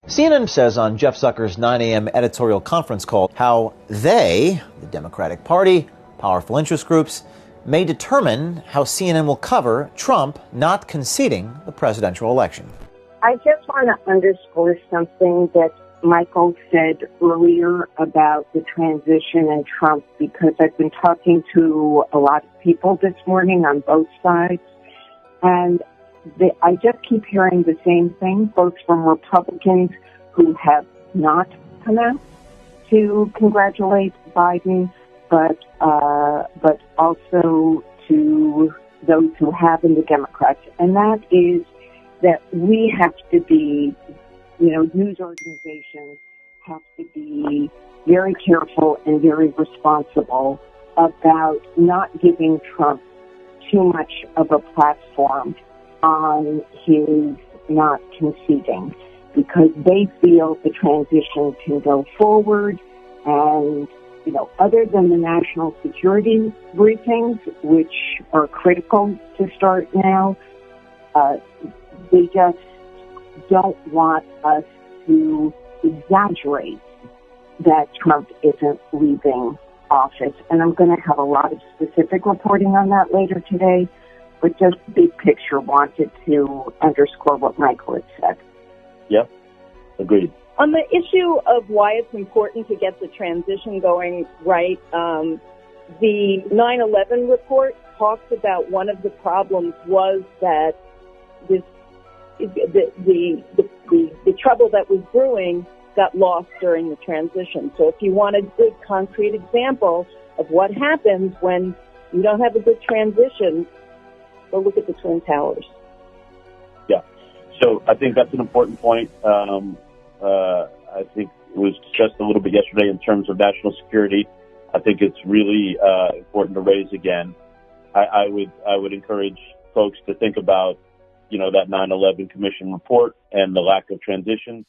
CNN says on Jeff Zucker's 9 a.m. editorial conference call how they, the Democratic Party, powerful interest groups, may determine how CNN will cover Trump not conceding the presidential election. I just want to underscore something that Michael said earlier about the transition and Trump, because I've been talking to a lot of people this morning on both sides, and I just keep hearing the same thing, both from Republicans who have not come out to congratulate Biden, but also to those who have in the Democrats, and that is that we have to be, news organizations have to be very careful and very responsible about not giving Trump too much of a platform on his not conceding, because they feel the transition can go forward. And, other than the national security briefings, which are critical to start now, they just don't want us to exaggerate that Trump isn't leaving office. And I'm going to have a lot of specific reporting on that later today, but just big picture wanted to underscore what Michael had said. Yep, agreed. On the issue of why it's important to get the transition going right, the 9/11 report talks about one of the problems was that the trouble that was brewing got lost during the transition. So if you want a good concrete example of what happens when you don't have a good transition, go look at the Twin Towers. Yeah. So I think that's an important point. I think it was discussed a little bit yesterday in terms of national security. I think it's really important to raise again. I would encourage folks to think about, that 9/11 Commission report and the lack of transition.